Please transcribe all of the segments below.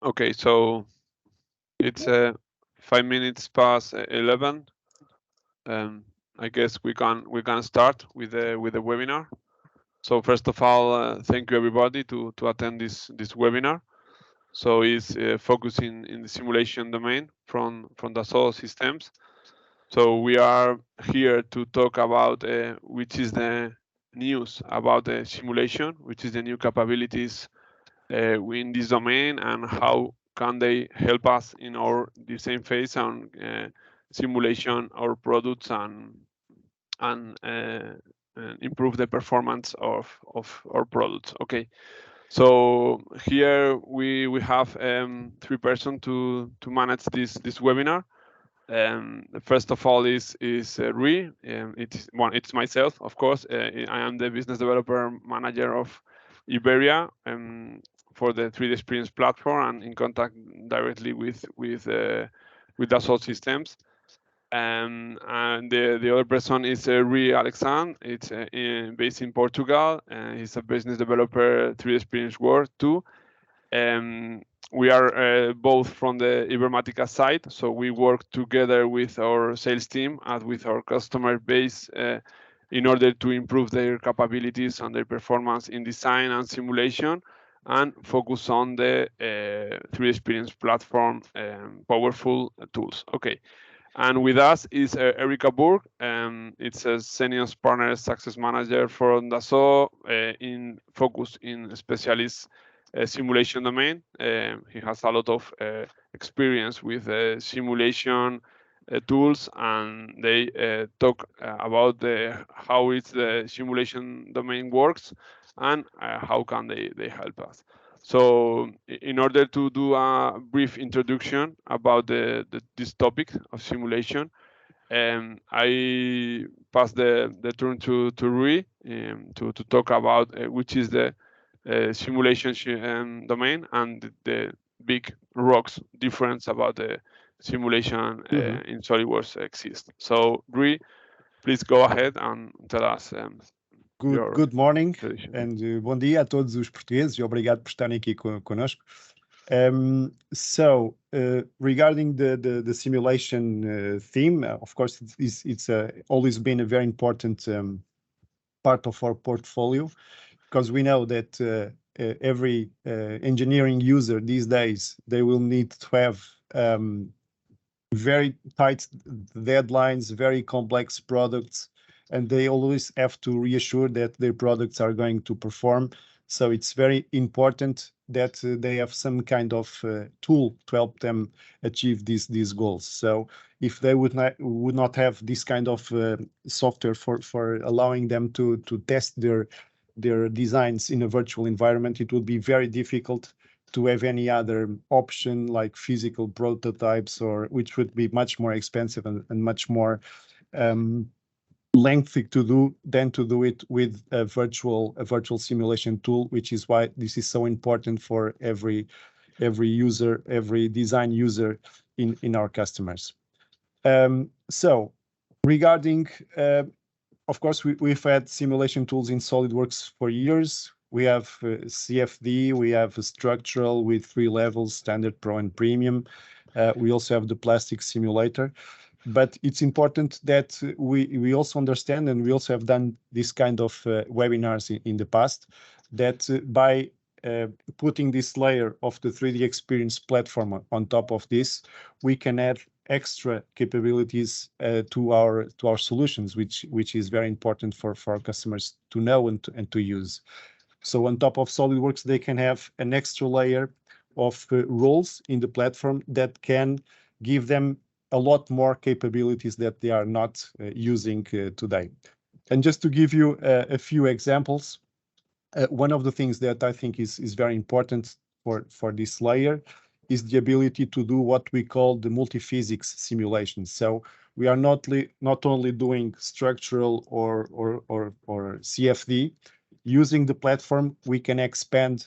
Okay, so it's 5 minutes past 11. I guess we can start with the webinar. So first of all, thank you everybody to attend this webinar. So it's focusing in the simulation domain from Dassault systems. So we are here to talk about which is the news about the simulation, which is the new capabilities in this domain, and how can they help us in our design phase and simulation our products and improve the performance of our products. Okay, so here we have 3 persons to manage this webinar. First of all is Rui. It's myself, of course. I am the business developer manager of Iberia for the 3D Experience platform, and in contact directly with Dassault systems. And the other person is Rui Alexandre. It's based in Portugal. He's a business developer 3D Experience World too. We are both from the Ibermatica side, so we work together with our sales team and with our customer base in order to improve their capabilities and their performance in design and simulation, and focus on the 3D Experience platform powerful tools. Okay. And with us is Eric Aubourg. It's a senior partner success manager for Dassault in focus in specialist simulation domain. He has a lot of experience with simulation tools, and they talk about how it's the simulation domain works and how can they help us. So in order to do a brief introduction about this topic of simulation, I pass the turn to Rui to talk about which is the simulation domain and the big rocks difference about the simulation in SolidWorks exist. So Rui, please go ahead and tell us Good morning and bom dia a todos os portugueses e obrigado por estarem aqui conosco. Regarding the simulation theme, of course, it's always been a very important part of our portfolio, because we know that every engineering user these days, they will need to have very tight deadlines, very complex products, and they always have to reassure that their products are going to perform. So it's very important that they have some kind of tool to help them achieve these goals. So if they would not have this kind of software for allowing them to test their designs in a virtual environment, it would be very difficult to have any other option like physical prototypes, or which would be much more expensive and much more lengthy to do than to do it with a virtual simulation tool, which is why this is so important for every user, every design user in our customers. So regarding, of course, we've had simulation tools in SolidWorks for years. We have CFD, we have structural with 3 levels, standard, pro, and premium. We also have the plastic simulator. But it's important that we also understand, and we also have done this kind of webinars in the past, that by putting this layer of the 3DEXPERIENCE platform on top of this, we can add extra capabilities to our solutions, which is very important for our customers to know and to use. So on top of SolidWorks, they can have an extra layer of roles in the platform that can give them a lot more capabilities that they are not using today. And just to give you a few examples, one of the things that I think is very important for this layer is the ability to do what we call the multi-physics simulation. So we are not only doing structural or CFD. Using the platform, we can expand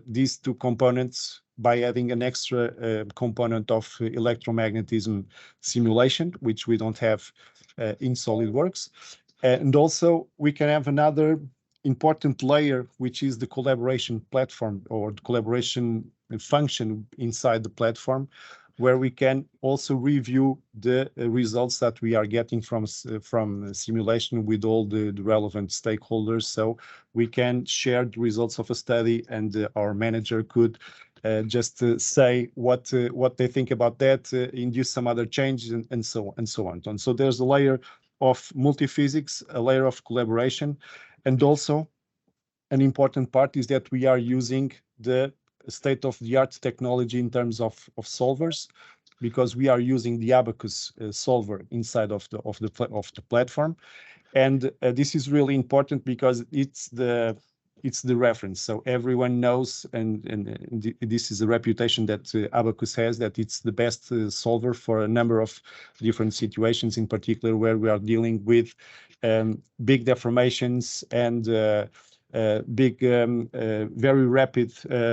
these 2 components by adding an extra component of electromagnetism simulation, which we don't have in SolidWorks. And also we can have another important layer, which is the collaboration platform or the collaboration function inside the platform, where we can also review the results that we are getting from simulation with all the relevant stakeholders. So we can share the results of a study, and our manager could just say what they think about that, induce some other changes, and so on. And so there's a layer of multi-physics, a layer of collaboration, and also an important part is that we are using the state-of-the-art technology in terms of solvers, because we are using the Abacus solver inside of the platform, and this is really important because it's the reference. So everyone knows, and this is a reputation that Abacus has, that it's the best solver for a number of different situations, in particular where we are dealing with big deformations and big, very rapid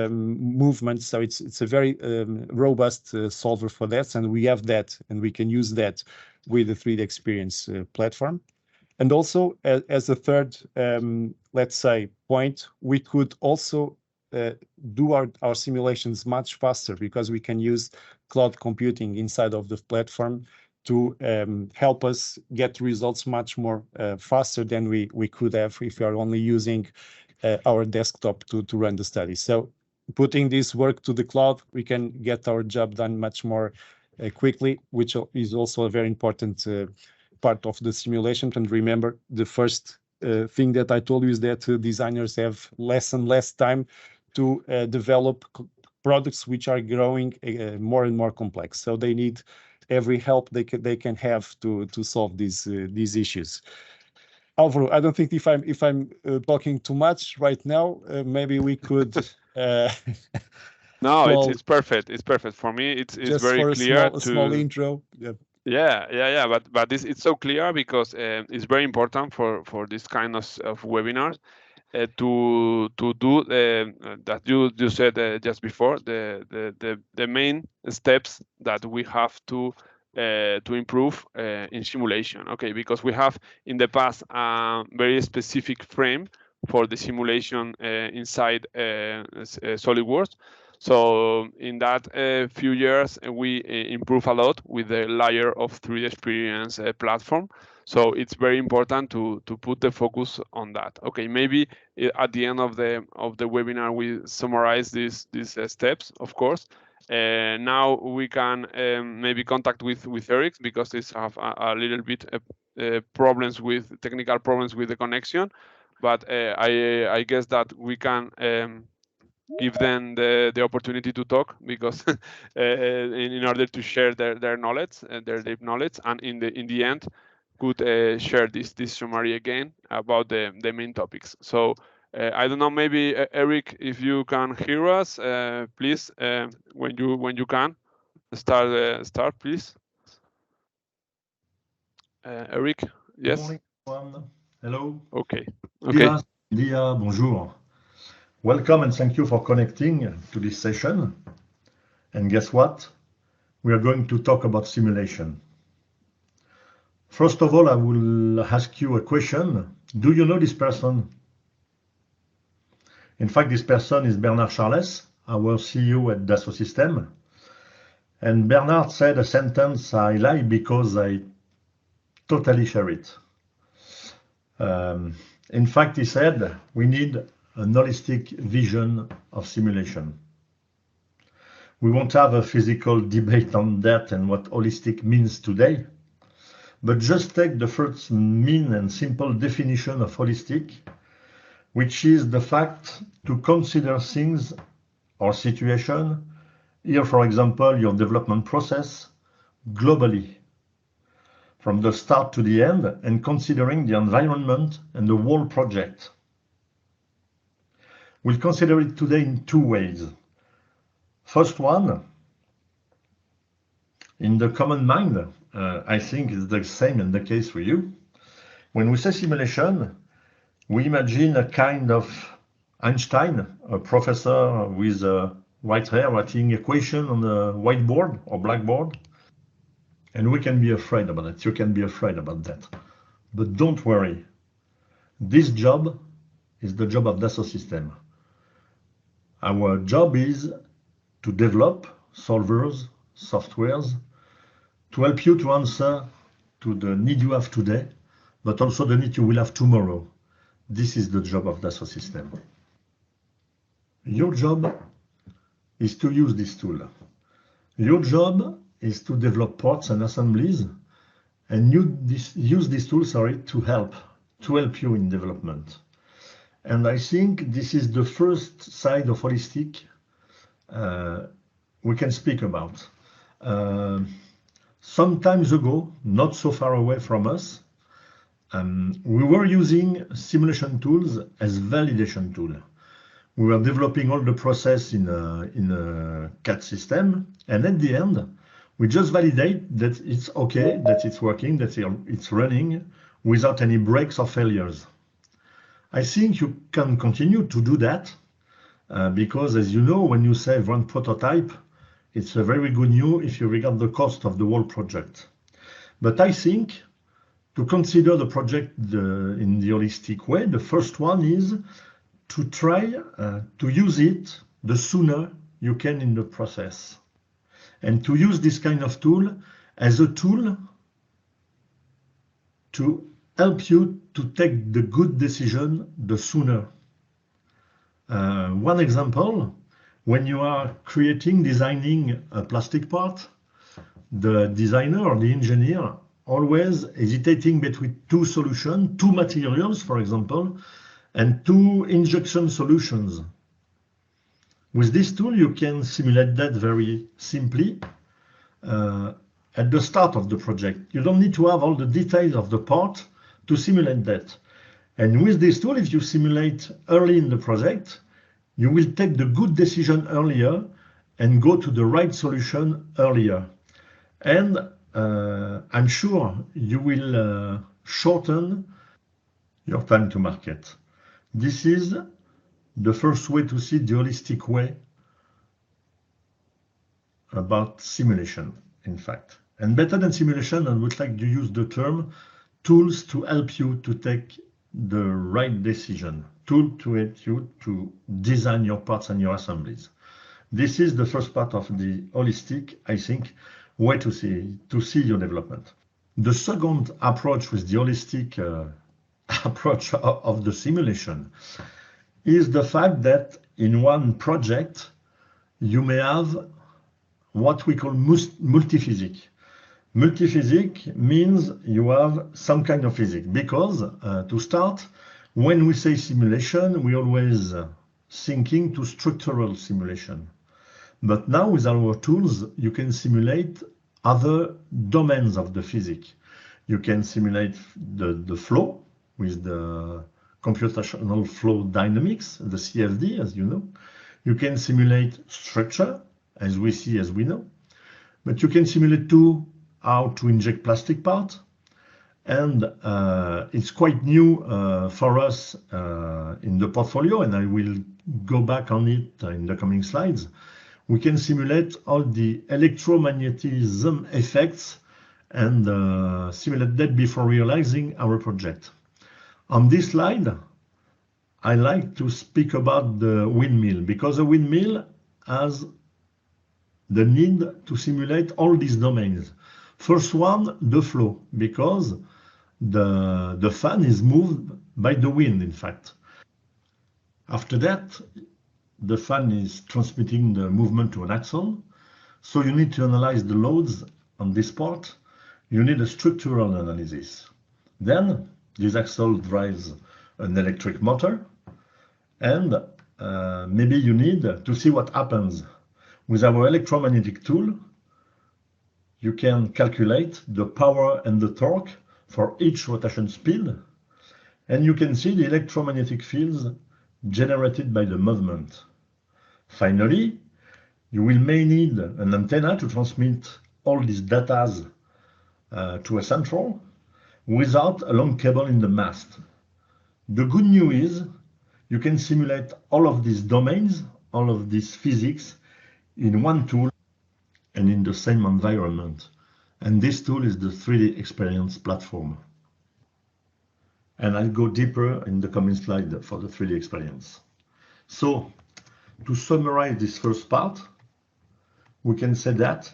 movements. So it's a very robust solver for that, and we have that, and we can use that with the 3DEXPERIENCE platform. And also, as a third, let's say, point, we could also do our simulations much faster, because we can use cloud computing inside of the platform to help us get results much more faster than we could have if we are only using our desktop to run the study. So putting this work to the cloud, we can get our job done much more quickly, which is also a very important part of the simulation. And remember, the first thing that I told you is that designers have less and less time to develop products which are growing more and more complex. So they need every help they can have to solve these issues. Álvaro, I don't think if I'm talking too much right now, maybe we could. No, it's perfect. It's perfect for me. It's very clear. A small intro. Yeah. Yeah. But it's so clear because it's very important for this kind of webinars to do that you said just before, the main steps that we have to improve in simulation. Okay, because we have in the past a very specific frame for the simulation inside SolidWorks. So in that few years, we improve a lot with the layer of 3DEXPERIENCE platform. So it's very important to put the focus on that. Okay, maybe at the end of the webinar we summarize these steps, of course. Now we can maybe contact with Eric, because they have a little bit technical problems with the connection. But I guess that we can give them the opportunity to talk, because in order to share their knowledge, their deep knowledge, and in the end could share this summary again about the main topics. So I don't know, maybe Eric, if you can hear us, please, when you can start, please. Eric, yes. Good morning, everyone. Hello. Okay. Dia, bonjour. Welcome and thank you for connecting to this session. And guess what? We are going to talk about simulation. First of all, I will ask you a question. Do you know this person? In fact, this person is Bernard Charles, our CEO at Dassault Systèmes. And Bernard said a sentence I like because I totally share it. In fact, he said we need a holistic vision of simulation. We won't have a physical debate on that and what holistic means today, but just take the first mean and simple definition of holistic, which is the fact to consider things or situation, here for example your development process, globally, from the start to the end, and considering the environment and the whole project. We'll consider it today in two ways. First one, in the common mind, I think it's the same in the case for you. When we say simulation, we imagine a kind of Einstein, a professor with white hair writing equation on a whiteboard or blackboard. And we can be afraid about it. You can be afraid about that. But don't worry. This job is the job of Dassault Systèmes. Our job is to develop solvers, softwares, to help you to answer to the need you have today, but also the need you will have tomorrow. This is the job of Dassault Systèmes. Your job is to use this tool. Your job is to develop parts and assemblies, and use this tool, to help you in development. And I think this is the first side of holistic we can speak about. Some times ago, not so far away from us, we were using simulation tools as validation tool. We were developing all the process in a CAD system, and at the end, we just validate that it's okay, that it's working, that it's running without any breaks or failures. I think you can continue to do that because, as you know, when you save one prototype, it's a very good news if you regard the cost of the whole project. But I think to consider the project in the holistic way, the first one is to try to use it the sooner you can in the process, and to use this kind of tool as a tool to help you to take the good decision the sooner. One example, when you are designing a plastic part, the designer or the engineer always hesitating between two solutions, two materials, for example, and two injection solutions. With this tool, you can simulate that very simply at the start of the project. You don't need to have all the details of the part to simulate that. And with this tool, if you simulate early in the project, you will take the good decision earlier and go to the right solution earlier. And I'm sure you will shorten your time to market. This is the first way to see the holistic way about simulation, in fact. And better than simulation, I would like to use the term tools to help you to take the right decision, tool to help you to design your parts and your assemblies. This is the first part of the holistic, I think, way to see your development. The second approach with the holistic approach of the simulation is the fact that in one project you may have what we call multi-physics. Multi-physics means you have some kind of physics, because to start, when we say simulation, we always thinking to structural simulation. But now with our tools, you can simulate other domains of the physics. You can simulate the flow with the computational flow dynamics, the CFD, as you know. You can simulate structure, as we see, as we know. But you can simulate too how to inject plastic part. And it's quite new for us in the portfolio, and I will go back on it in the coming slides. We can simulate all the electromagnetism effects and simulate that before realizing our project. On this slide, I like to speak about the windmill, because a windmill has the need to simulate all these domains. First one, the flow, because the fan is moved by the wind, in fact. After that, the fan is transmitting the movement to an axle. So you need to analyze the loads on this part. You need a structural analysis. Then this axle drives an electric motor. And maybe you need to see what happens. With our electromagnetic tool, you can calculate the power and the torque for each rotation speed. And you can see the electromagnetic fields generated by the movement. Finally, you may need an antenna to transmit all these data to a central without a long cable in the mast. The good news is you can simulate all of these domains, all of these physics in one tool and in the same environment. And this tool is the 3DEXPERIENCE platform. And I'll go deeper in the coming slide for the 3D experience. So to summarize this first part, we can say that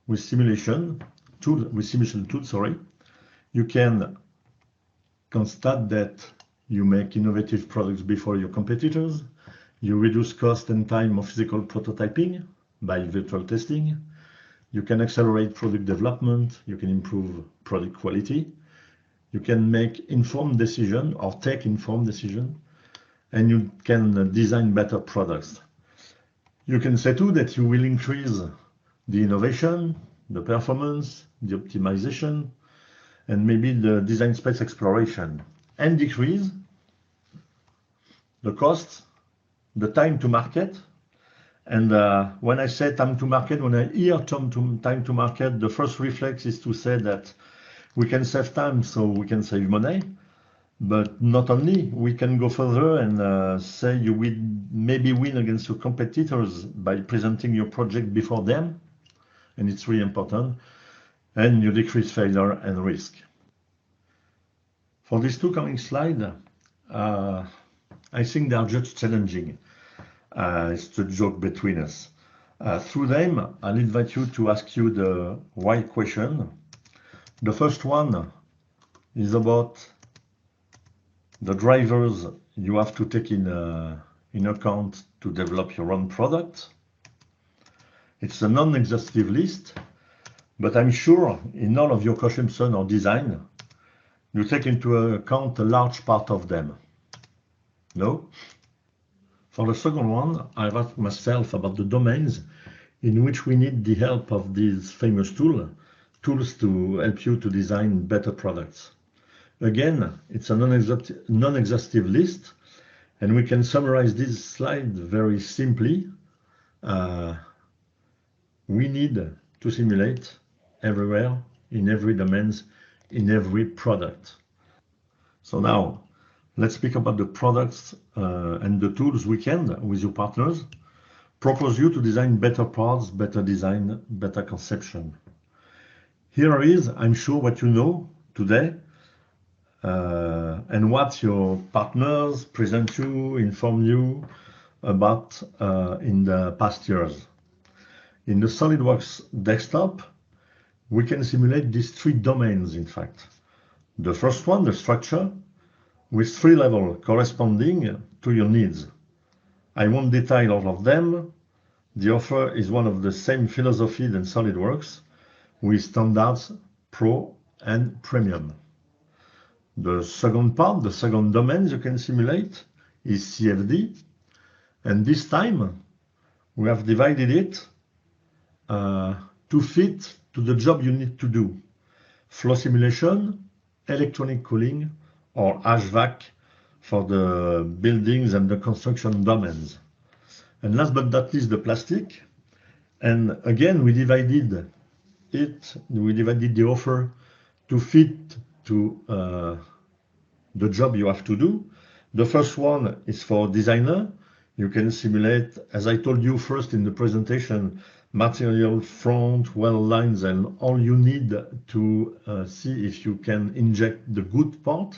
with simulation tool, you can constate that you make innovative products before your competitors, you reduce cost and time of physical prototyping by virtual testing, you can accelerate product development, you can improve product quality, you can make informed decision or take informed decision, and you can design better products. You can say too that you will increase the innovation, the performance, the optimization, and maybe the design space exploration, and decrease the cost, the time to market. And when I say time to market, when I hear time to market, the first reflex is to say that we can save time, so we can save money. But not only, we can go further and say you will maybe win against your competitors by presenting your project before them, and it's really important, and you decrease failure and risk. For these two coming slides, I think they are just challenging. It's a joke between us. Through them, I'll invite you to ask you the why question. The first one is about the drivers you have to take in account to develop your own product. It's a non-exhaustive list, but I'm sure in all of your consumption or design, you take into account a large part of them. No? For the second one, I asked myself about the domains in which we need the help of these famous tools to help you to design better products. Again, it's a non-exhaustive list, and we can summarize this slide very simply. We need to simulate everywhere, in every domains, in every product. So now, let's speak about the products and the tools we can, with your partners, propose you to design better parts, better design, better conception. Here is, I'm sure, what you know today, and what your partners present you, inform you about in the past years. In the SolidWorks desktop, we can simulate these three domains, in fact. The first one, the structure, with three levels corresponding to your needs. I won't detail all of them. The offer is one of the same philosophy than SolidWorks, with standards, Pro and Premium. The second part, the second domain you can simulate is CFD. And this time, we have divided it to fit to the job you need to do. Flow simulation, electronic cooling, or HVAC for the buildings and the construction domains. And last but not least, the plastic. And again, we divided the offer to fit to the job you have to do. The first one is for designer. You can simulate, as I told you first in the presentation, material, front, weld lines, and all you need to see if you can inject the good part.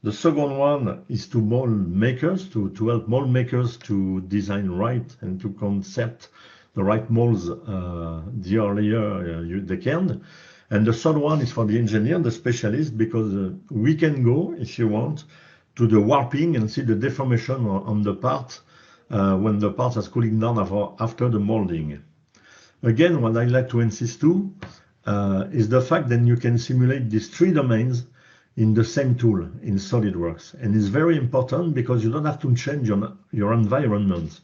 The second one is to mold makers, to help mold makers to design right and to concept the right molds the earlier they can. And the third one is for the engineer, the specialist, because we can go, if you want, to the warping and see the deformation on the part when the part is cooling down after the molding. Again, what I like to insist to is the fact that you can simulate these three domains in the same tool in SolidWorks. And it's very important because you don't have to change your environment.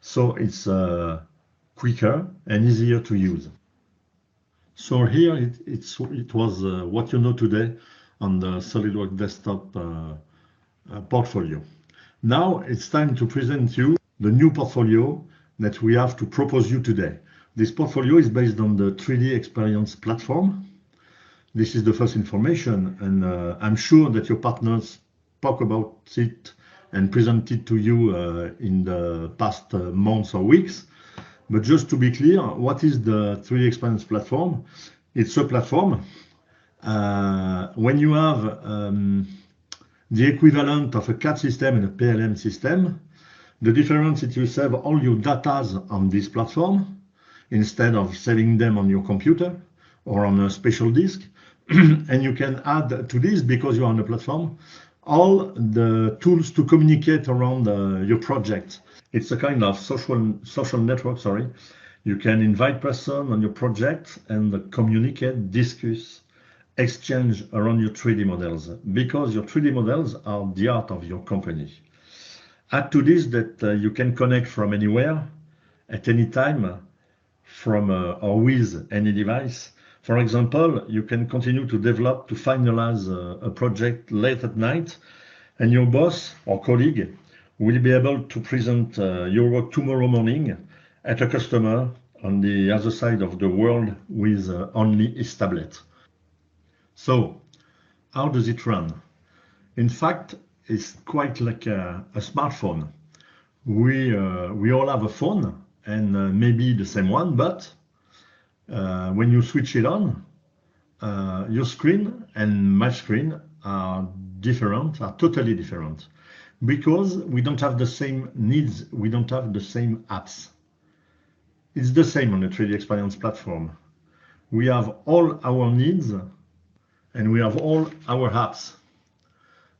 So it's quicker and easier to use. So here it was what you know today on the SolidWorks desktop portfolio. Now it's time to present you the new portfolio that we have to propose you today. This portfolio is based on the 3DEXPERIENCE platform. This is the first information, and I'm sure that your partners spoke about it and presented to you in the past months or weeks. But just to be clear, what is the 3DEXPERIENCE platform? It's a platform when you have the equivalent of a CAD system and a PLM system, the difference is you save all your data on this platform instead of saving them on your computer or on a special disk. And you can add to this, because you're on the platform, all the tools to communicate around your project. It's a kind of social network, sorry. You can invite person on your project and communicate, discuss, exchange around your 3D models, because your 3D models are the heart of your company. Add to this that you can connect from anywhere, at any time, from or with any device. For example, you can continue to develop, to finalize a project late at night, and your boss or colleague will be able to present your work tomorrow morning at a customer on the other side of the world with only his tablet. So, how does it run? In fact, it's quite like a smartphone. We all have a phone, and maybe the same one, but when you switch it on, your screen and my screen are different, are totally different, because we don't have the same needs, we don't have the same apps. It's the same on the 3DEXPERIENCE platform. We have all our needs and we have all our apps.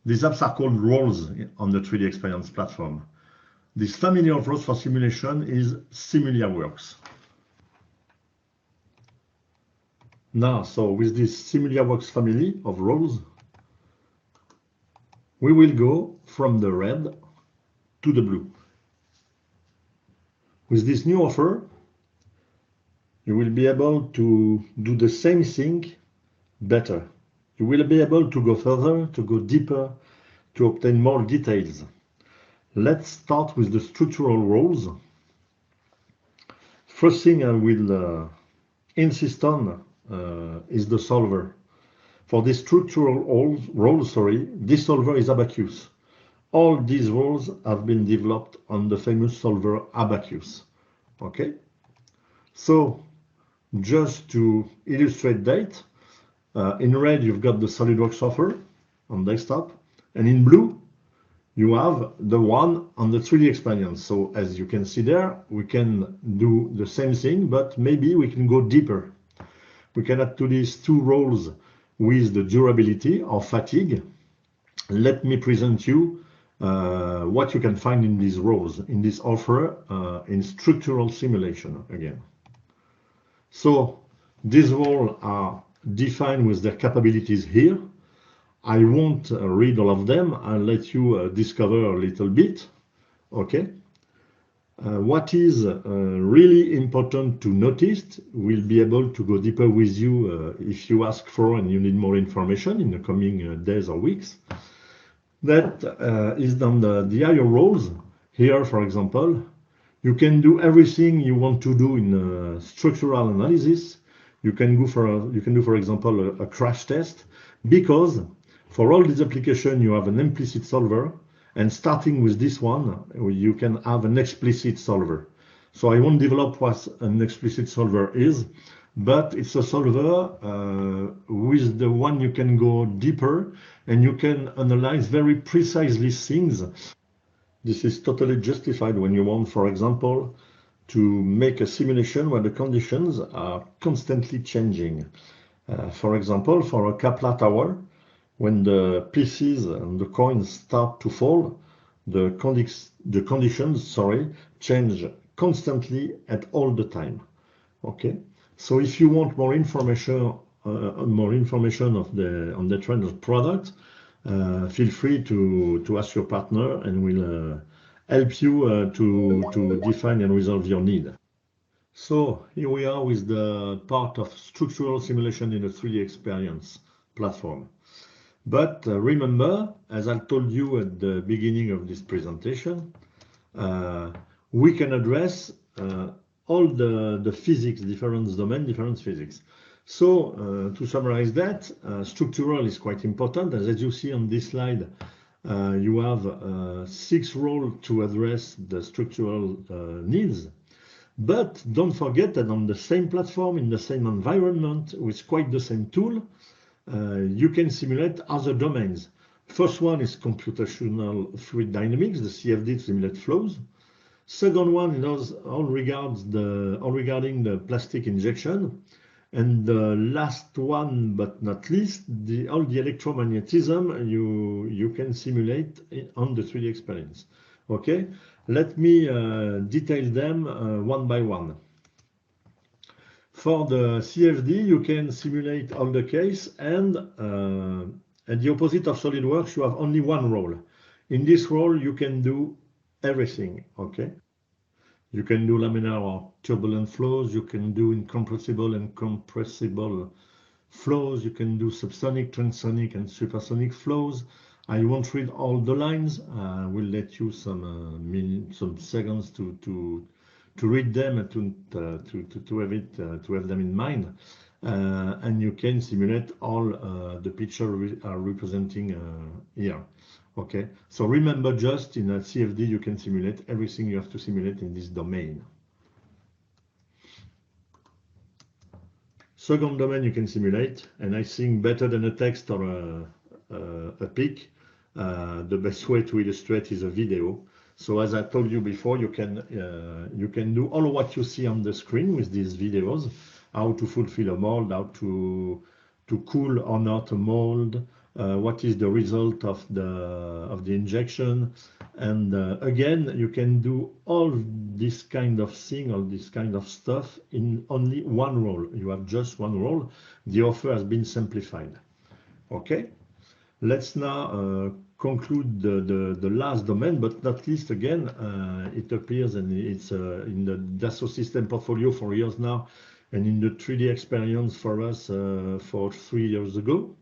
These apps are called roles on the 3DEXPERIENCE platform. This family of roles for simulation is SimilarWorks. Now, so with this SimilarWorks family of roles, we will go from the red to the blue. With this new offer, you will be able to do the same thing better. You will be able to go further, to go deeper, to obtain more details. Let's start with the structural roles. First thing I will insist on is the solver. For this structural roles, this solver is Abacus. All these roles have been developed on the famous solver Abacus. Okay? So, just to illustrate that, in red you've got the SolidWorks offer on desktop, and in blue you have the one on the 3DEXPERIENCE. So as you can see there, we can do the same thing, but maybe we can go deeper. We can add to these two roles with the durability or fatigue. Let me present you what you can find in these roles, in this offer, in structural simulation again. So these roles are defined with their capabilities here. I won't read all of them. I'll let you discover a little bit. Okay. What is really important to notice, we'll be able to go deeper with you if you ask for and you need more information in the coming days or weeks. That is on the higher roles. Here, for example, you can do everything you want to do in structural analysis. You can do, for example, a crash test, because for all these applications, you have an implicit solver, and starting with this one, you can have an explicit solver. So I won't develop what an explicit solver is, but it's a solver with the one you can go deeper, and you can analyze very precisely things. This is totally justified when you want, for example, to make a simulation where the conditions are constantly changing. For example, for a Kaplan tower, when the pieces and the coins start to fall, the conditions change constantly at all the time. Okay, so if you want more information on the trend of product, feel free to ask your partner, and we'll help you to define and resolve your need. So here we are with the part of structural simulation in the 3DEXPERIENCE platform. But remember, as I told you at the beginning of this presentation, we can address all the physics, different domain, different physics. So to summarize that, structural is quite important. As you see on this slide, you have 6 roles to address the structural needs. But don't forget that on the same platform, in the same environment, with quite the same tool, you can simulate other domains. First one is computational fluid dynamics, the CFD to simulate flows. Second one is all regarding the plastic injection. And the last one, but not least, all the electromagnetism you can simulate on the 3D experience. Okay, let me detail them one by one. For the CFD, you can simulate all the case, and at the opposite of SolidWorks, you have only one role. In this role, you can do everything. Okay. You can do laminar or turbulent flows. You can do incompressible and compressible flows. You can do subsonic, transonic, and supersonic flows. I won't read all the lines. I will let you some seconds to read them and to have them in mind. And you can simulate all the picture we are representing here. Okay, so remember, just in a CFD, you can simulate everything you have to simulate in this domain. Second domain you can simulate, and I think better than a text or a pic, the best way to illustrate is a video. So as I told you before, you can do all of what you see on the screen with these videos: how to fulfill a mold, how to cool or not a mold, what is the result of the injection, and again, you can do all this kind of thing, all this kind of stuff in only one role. You have just one role. The offer has been simplified. Okay, let's now conclude the last domain, but not least. Again, it appears, and it's in the Dassault Systèmes portfolio for years now, and in the 3D experience for us for 3 years ago.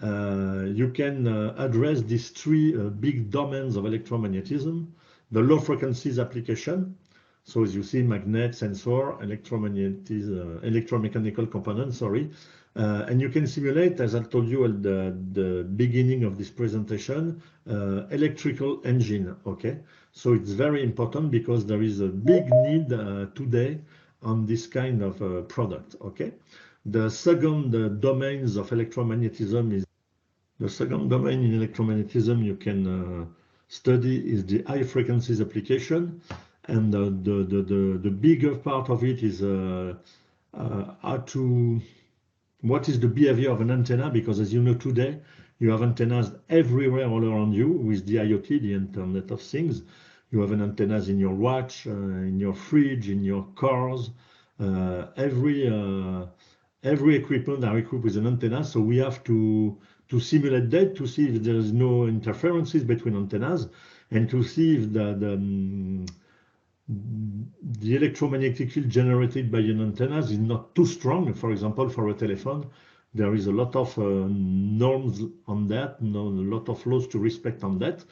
You can address these three big domains of electromagnetism: the low frequencies application. So as you see, magnet, sensor, electromechanical components, sorry. And you can simulate, as I told you at the beginning of this presentation, electrical engine. Okay, so it's very important because there is a big need today on this kind of product. Okay, the second domains of electromagnetism is the second domain in electromagnetism you can study is the high frequencies application, and the bigger part of it is what is the behavior of an antenna, because as you know today you have antennas everywhere all around you with the IoT, the Internet of Things. You have an antennas in your watch, in your fridge, in your cars. Every equipment are equipped with an antenna, so we have to simulate that to see if there is no interferences between antennas, and to see if the electromagnetic field generated by an antenna is not too strong. For example, for a telephone, there is a lot of norms on that, a lot of laws to respect on that.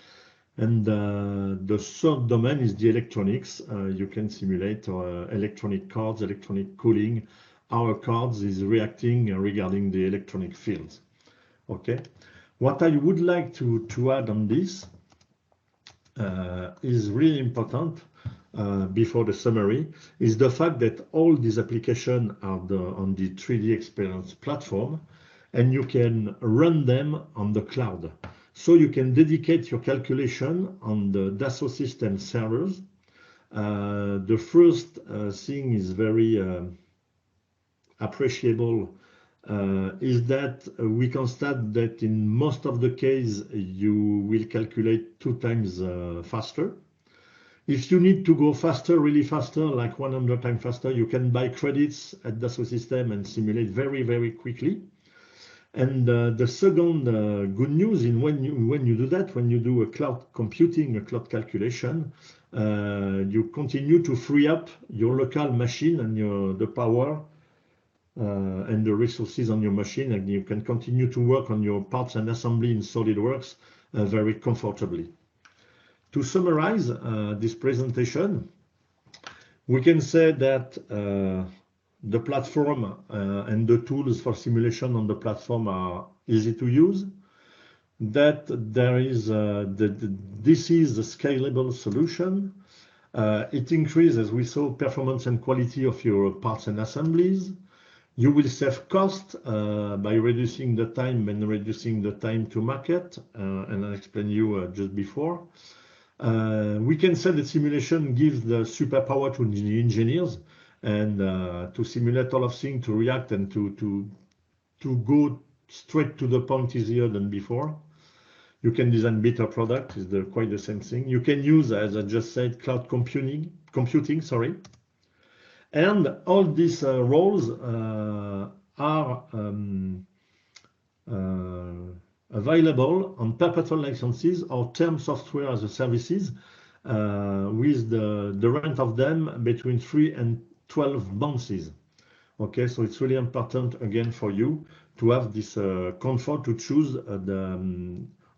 And the third domain is the electronics. You can simulate electronic cards, electronic cooling. Our cards is reacting regarding the electronic fields. Okay, what I would like to add on this is really important before the summary, is the fact that all these applications are on the 3D experience platform, and you can run them on the cloud. So you can dedicate your calculation on the Dassault Systèmes servers. The first thing is very appreciable, is that we constate that in most of the case you will calculate 2 times faster. If you need to go faster, really faster, like 100 times faster, you can buy credits at Dassault Systèmes and simulate very, very quickly. And the second good news is when you do that, when you do a cloud computing, a cloud calculation, you continue to free up your local machine and the power and the resources on your machine, and you can continue to work on your parts and assembly in SolidWorks very comfortably. To summarize this presentation, we can say that the platform and the tools for simulation on the platform are easy to use, that there is this is a scalable solution. It increases, we saw, performance and quality of your parts and assemblies. You will save cost by reducing the time and reducing the time to market, and I explained you just before. We can say that simulation gives the superpower to the engineers and to simulate all of things, to react and to go straight to the point easier than before. You can design better product, is quite the same thing. You can use, as I just said, cloud computing, sorry. And all these roles are available on perpetual licenses or term software as a services with the rent of them between 3 and 12 months. Okay, so it's really important again for you to have this comfort to choose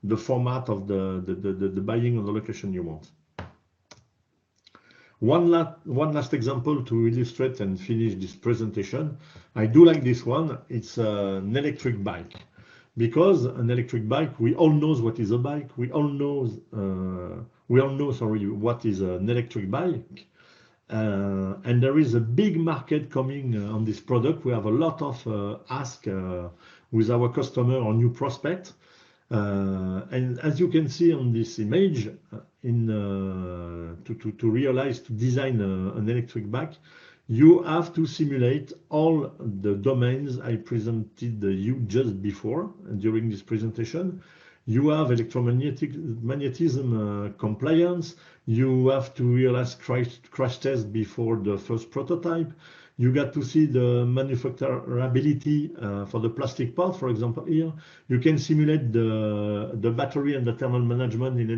the format of the buying or the location you want. One last example to illustrate and finish this presentation. I do like this one. It's an electric bike. Because an electric bike, we all know what is a bike. We all know, what is an electric bike. And there is a big market coming on this product. We have a lot of ask with our customer or new prospect. And as you can see on this image, to realize, to design an electric bike, you have to simulate all the domains I presented you just before during this presentation. You have magnetism compliance. You have to realize crash test before the first prototype. You got to see the manufacturability for the plastic part, for example, here. You can simulate the battery and the thermal management in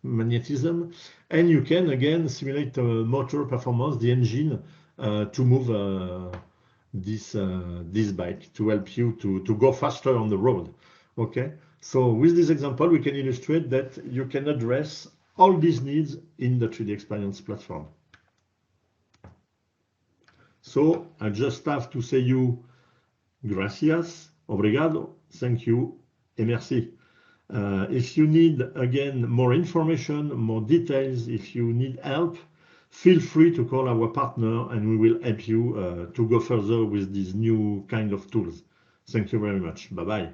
magnetism. And you can, again, simulate the motor performance, the engine, to move this bike, to help you to go faster on the road. Okay? So with this example, we can illustrate that you can address all these needs in the 3DEXPERIENCE platform. So I just have to say you gracias, obrigado, thank you, et merci. If you need, again, more information, more details, if you need help, feel free to call our partner and we will help you to go further with these new kind of tools. Thank you very much. Bye-bye.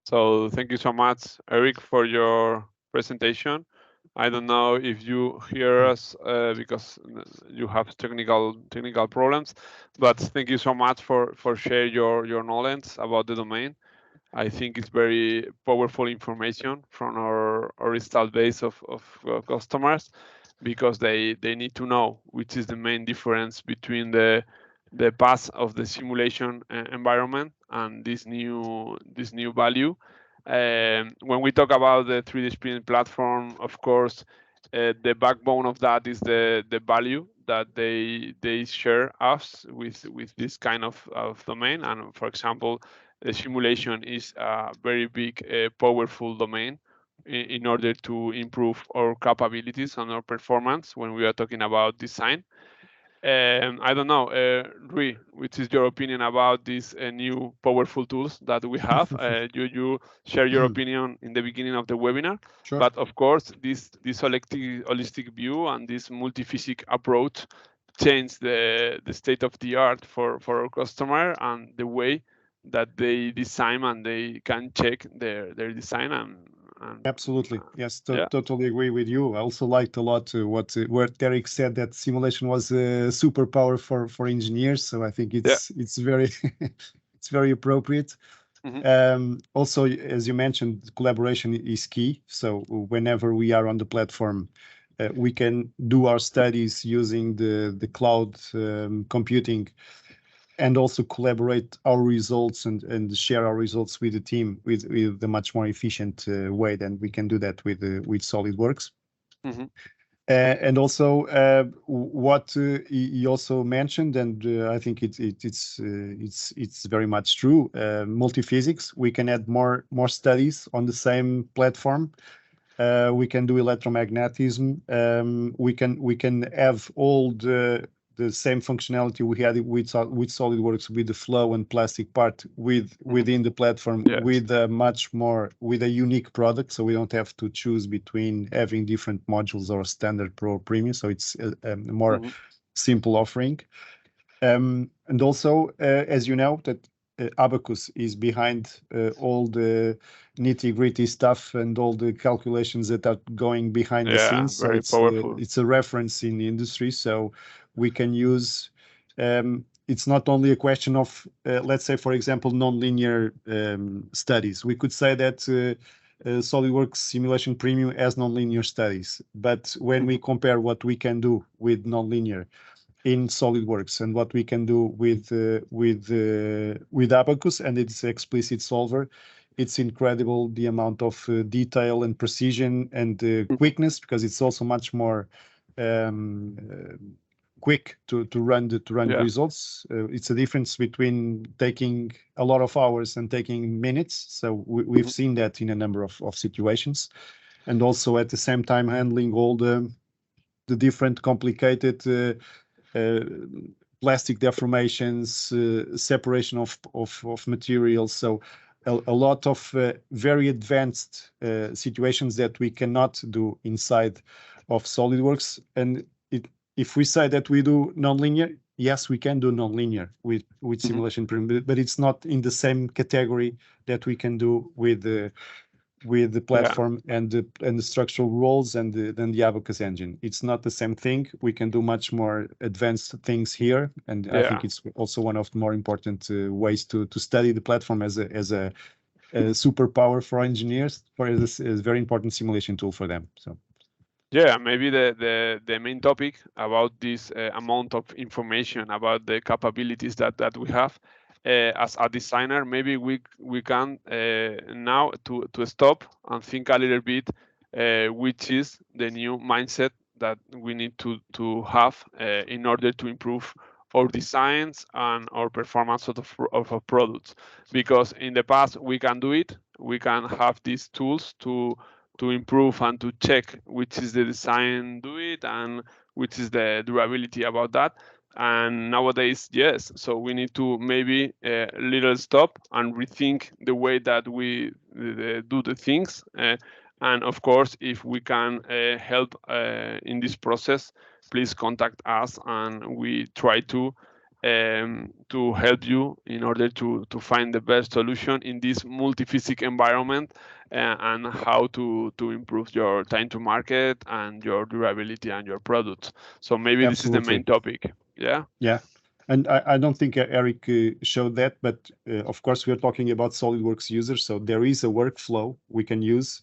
So thank you so much, Eric, for your presentation. I don't know if you hear us because you have technical problems, but thank you so much for sharing your knowledge about the domain. I think it's very powerful information from our installed base of customers, because they need to know which is the main difference between the past of the simulation environment and this new value. When we talk about the 3DEXPERIENCE platform, of course, the backbone of that is the value that they share us with this kind of domain. And for example, the simulation is a very big, powerful domain in order to improve our capabilities and our performance when we are talking about design. I don't know, Rui, which is your opinion about these new powerful tools that we have? You share your opinion in the beginning of the webinar, Sure. But of course, this holistic view and this multi-physics approach change the state of the art for our customer and the way that they design, and they can check their design and Absolutely. Yes, yeah. totally agree with you. I also liked a lot what Eric said, that simulation was a superpower for engineers. So I think it's very it's very appropriate. Also, as you mentioned, collaboration is key. So whenever we are on the platform, we can do our studies using the cloud computing, and also collaborate our results and share our results with the team with a much more efficient way than we can do that with SolidWorks. And also what he also mentioned, and I think it's very much true. Multi-physics, we can add more studies on the same platform. We can do electromagnetism. We can have all the same functionality we had with SolidWorks, with the flow and plastic part within the platform, with a unique product. So we don't have to choose between having different modules or standard, pro, or premium. So it's a more simple offering. And also, as you know, that Abacus is behind all the nitty-gritty stuff and all the calculations that are going behind the scenes. So very powerful. It's a reference in the industry, so we can use. It's not only a question of, let's say, for example, nonlinear studies. We could say that SolidWorks Simulation Premium has nonlinear studies, but when we compare what we can do with nonlinear in SolidWorks and what we can do with Abacus and its explicit solver, it's incredible the amount of detail and precision and quickness, because it's also much more quick to run the results. It's a difference between taking a lot of hours and taking minutes. So we've seen that in a number of situations, and also at the same time handling all the different complicated plastic deformations, separation of materials. So a lot of very advanced situations that we cannot do inside of SolidWorks. And if we say that we do nonlinear, yes, we can do nonlinear with Simulation Premium, but it's not in the same category that we can do with the platform and the structural roles and the Abacus engine. It's not the same thing. We can do much more advanced things here, and I think it's also one of the more important ways to study the platform as a superpower for engineers, as a very important simulation tool for them. So. Yeah, maybe the main topic about this amount of information about the capabilities that we have as a designer, maybe we can now to stop and think a little bit which is the new mindset that we need to have in order to improve our designs and our performance of our products. Because in the past we can do it, we can have these tools to improve and to check which is the design do it and which is the durability about that. And nowadays, yes, so we need to maybe a little stop and rethink the way that we do the things. And of course, if we can help in this process, please contact us, and we try to help you in order to find the best solution in this multi-physics environment, and how to improve your time to market and your durability and your products. So maybe This is the main topic. Yeah. And I don't think Eric showed that, but of course we are talking about SolidWorks users, so there is a workflow we can use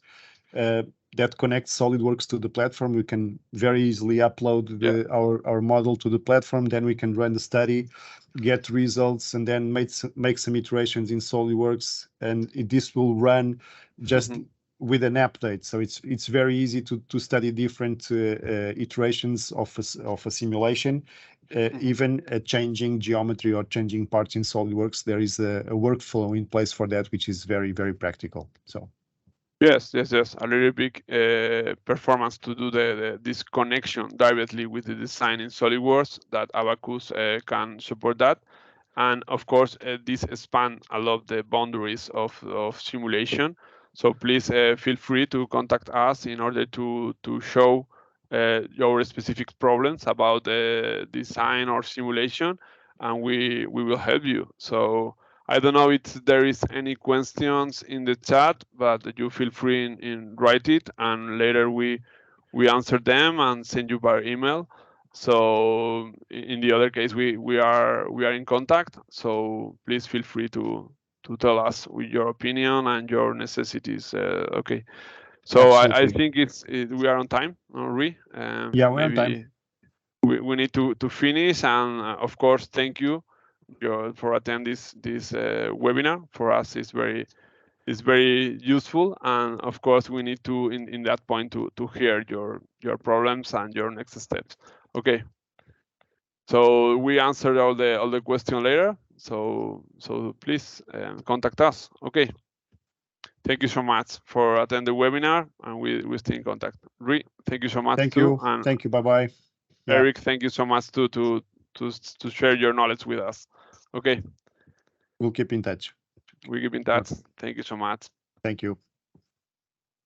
that connects SolidWorks to the platform. We can very easily upload our model to the platform, then we can run the study, get results, and then make some iterations in SolidWorks, and this will run just with an update. So it's very easy to study different iterations of a simulation. Even changing geometry or changing parts in SolidWorks, there is a workflow in place for that, which is very, very practical. So. Yes. A little big performance to do this connection directly with the design in SolidWorks, that Abacus can support that. And of course, this expands a lot the boundaries of simulation. So please feel free to contact us in order to show your specific problems about design or simulation, and we will help you. So I don't know if there is any questions in the chat, but you feel free in write it, and later we answer them and send you by email. So in the other case, we are in contact. So please feel free to tell us with your opinion and your necessities. Okay. So I think we are on time, Rui. Yeah, we're on time. We need to finish, and of course, thank you for attending this webinar. For us, it's very useful, and of course, we need to in that point to hear your problems and your next steps. Okay. So we answered all the questions later. So please contact us. Okay. Thank you so much for attending the webinar, and we stay in contact. Rui, thank you so much. Thank you. And thank you. Bye-bye. Eric, thank you so much to share your knowledge with us. Okay. We'll keep in touch. We keep in touch. Thank you so much. Thank you.